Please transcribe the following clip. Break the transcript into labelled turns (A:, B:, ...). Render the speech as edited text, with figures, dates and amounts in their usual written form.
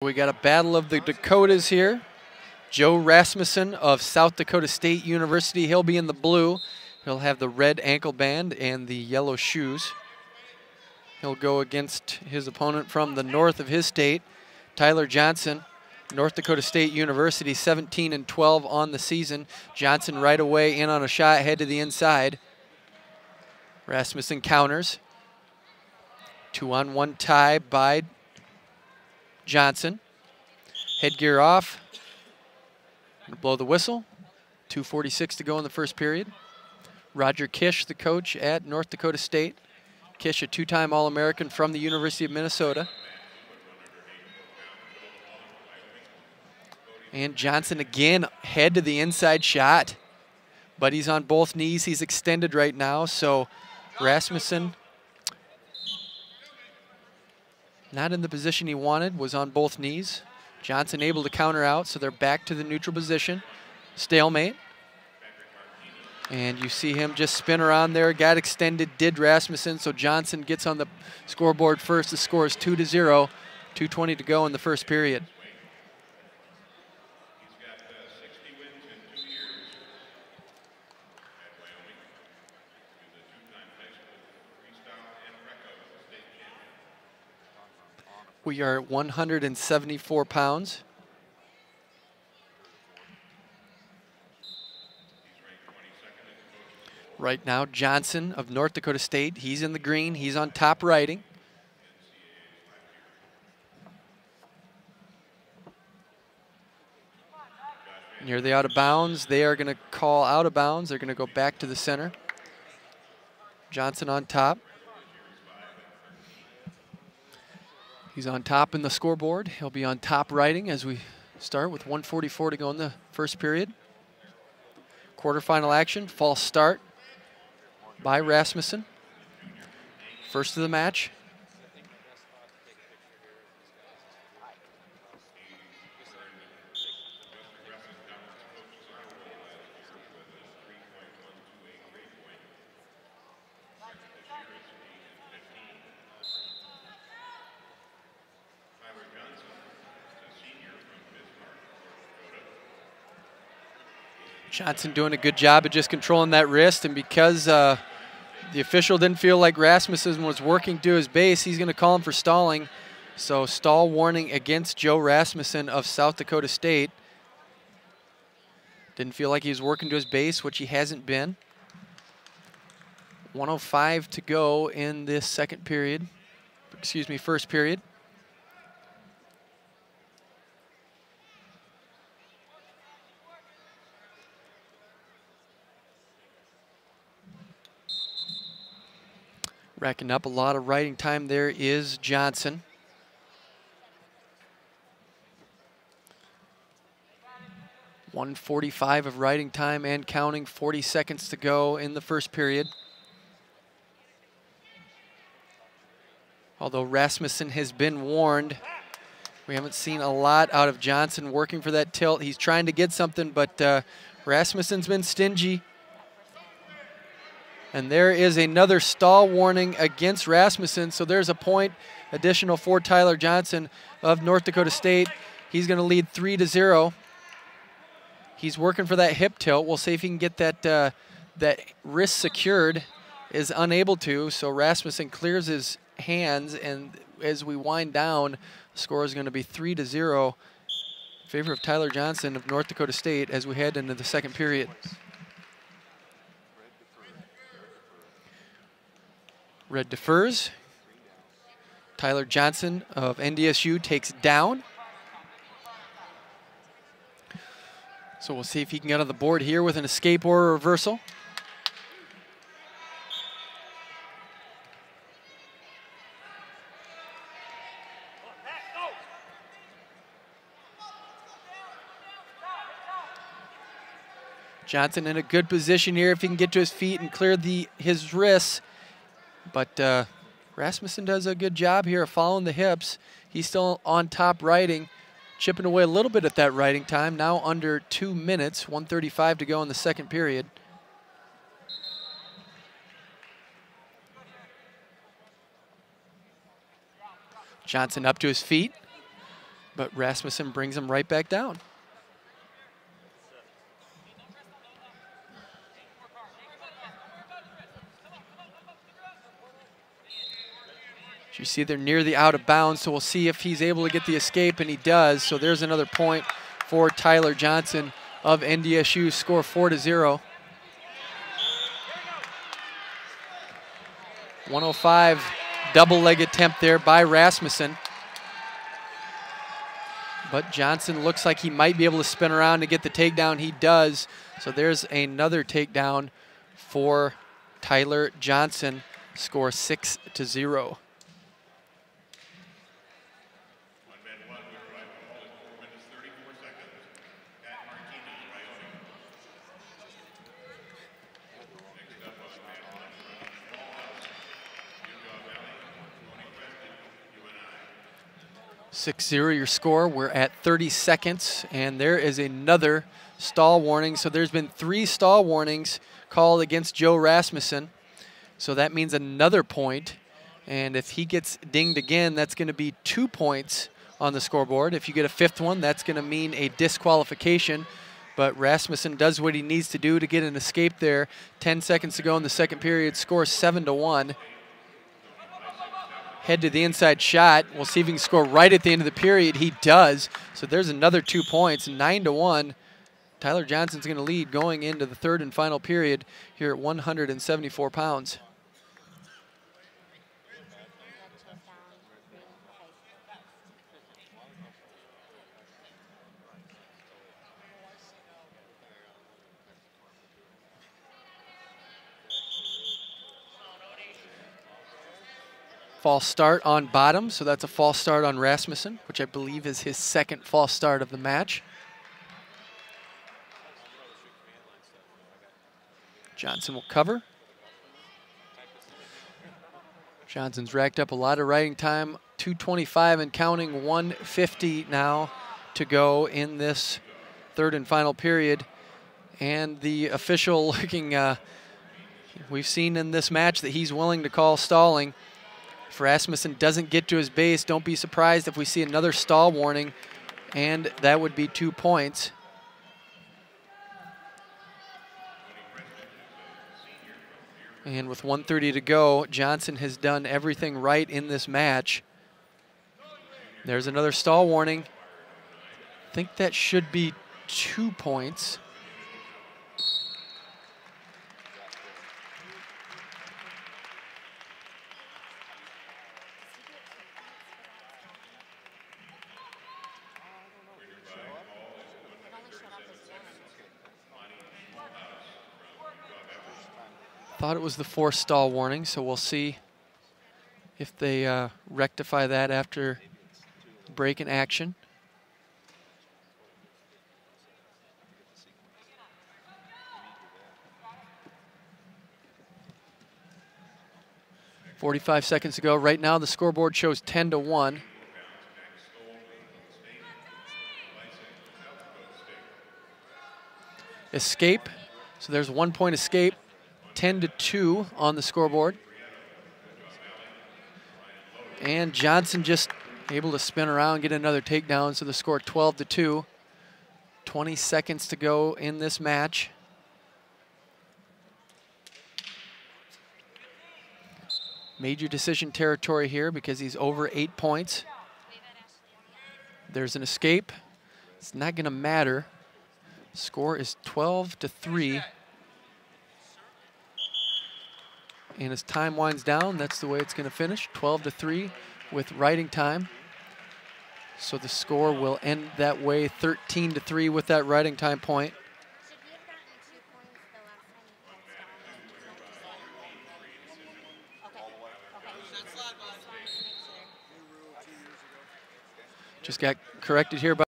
A: We got a battle of the Dakotas here. Joe Rasmussen of South Dakota State University. He'll be in the blue. He'll have the red ankle band and the yellow shoes. He'll go against his opponent from the north of his state, Tyler Johnson, North Dakota State University, 17-12 on the season. Johnson right away in on a shot, head to the inside. Rasmussen counters. 2-on-1 tie by Johnson. Headgear off. Gonna blow the whistle. 2:46 to go in the first period. Roger Kish, the coach at North Dakota State. Kish, a two-time All-American from the University of Minnesota. And Johnson again, head to the inside shot. But he's on both knees. He's extended right now, so Rasmussen, not in the position he wanted, was on both knees. Johnson able to counter out, so they're back to the neutral position. Stalemate. And you see him just spin around there. Got extended, did Rasmussen, so Johnson gets on the scoreboard first. The score is 2-0. 2:20 to go in the first period. We are at 174 pounds. Right now, Johnson of North Dakota State, he's in the green, he's on top riding. Near the out of bounds, they are going to call out of bounds. They're going to go back to the center. Johnson on top. He's on top in the scoreboard. He'll be on top riding as we start with 1:44 to go in the first period. Quarterfinal action, false start by Rasmussen. First of the match. Johnson doing a good job of just controlling that wrist, and because the official didn't feel like Rasmussen was working to his base, he's going to call him for stalling. So stall warning against Joe Rasmussen of South Dakota State. Didn't feel like he was working to his base, which he hasn't been. 1:05 to go in this second period. Excuse me, first period. Racking up a lot of riding time there is Johnson. .145 of riding time and counting, 40 seconds to go in the first period. Although Rasmussen has been warned, we haven't seen a lot out of Johnson working for that tilt. He's trying to get something, but Rasmussen's been stingy. And there is another stall warning against Rasmussen, so there's a point additional for Tyler Johnson of North Dakota State. He's going to lead 3-0. He's working for that hip tilt. We'll see if he can get that wrist secured. Is unable to, so Rasmussen clears his hands, and as we wind down, the score is going to be 3-0 in favor of Tyler Johnson of North Dakota State as we head into the second period. Red defers. Tyler Johnson of NDSU takes down. So we'll see if he can get on the board here with an escape or a reversal. Johnson in a good position here if he can get to his feet and clear his wrists. But Rasmussen does a good job here of following the hips. He's still on top riding, chipping away a little bit at that riding time. Now under 2 minutes, 1:35 to go in the second period. Johnson up to his feet. But Rasmussen brings him right back down. As you see, they're near the out of bounds, so we'll see if he's able to get the escape, and he does. So there's another point for Tyler Johnson of NDSU, score 4-0. 105 double leg attempt there by Rasmussen. But Johnson looks like he might be able to spin around to get the takedown. He does. So there's another takedown for Tyler Johnson, score 6-0. Your score. We're at 30 seconds, and there is another stall warning. So there's been 3 stall warnings called against Joe Rasmussen. So that means another point. And if he gets dinged again, that's going to be 2 points on the scoreboard. If you get a 5th one, that's going to mean a disqualification. But Rasmussen does what he needs to do to get an escape there. 10 seconds to go in the second period, score 7-1. Head to the inside shot. We'll see if he can score right at the end of the period. He does. So there's another 2 points, 9-1. Tyler Johnson's going to lead going into the third and final period here at 174 pounds. False start on bottom, so that's a false start on Rasmussen, which I believe is his 2nd false start of the match. Johnson will cover. Johnson's racked up a lot of riding time, 2:25 and counting, 1:50 now to go in this third and final period. And the official looking, we've seen in this match that he's willing to call stalling. If Rasmussen doesn't get to his base, don't be surprised if we see another stall warning, and that would be 2 points. And with 1:30 to go, Johnson has done everything right in this match. There's another stall warning. I think that should be 2 points. Thought it was the 4th stall warning, so we'll see if they rectify that after break in action. .45 seconds to go. Right now the scoreboard shows 10-1. Escape. So there's 1 point escape. 10-2 on the scoreboard. And Johnson just able to spin around, get another takedown, so the score 12-2. 20 seconds to go in this match. Major decision territory here because he's over 8 points. There's an escape. It's not going to matter. Score is 12-3. And as time winds down, that's the way it's going to finish, 12-3 with riding time. So the score will end that way, 13-3 with that riding time point. Just got corrected here by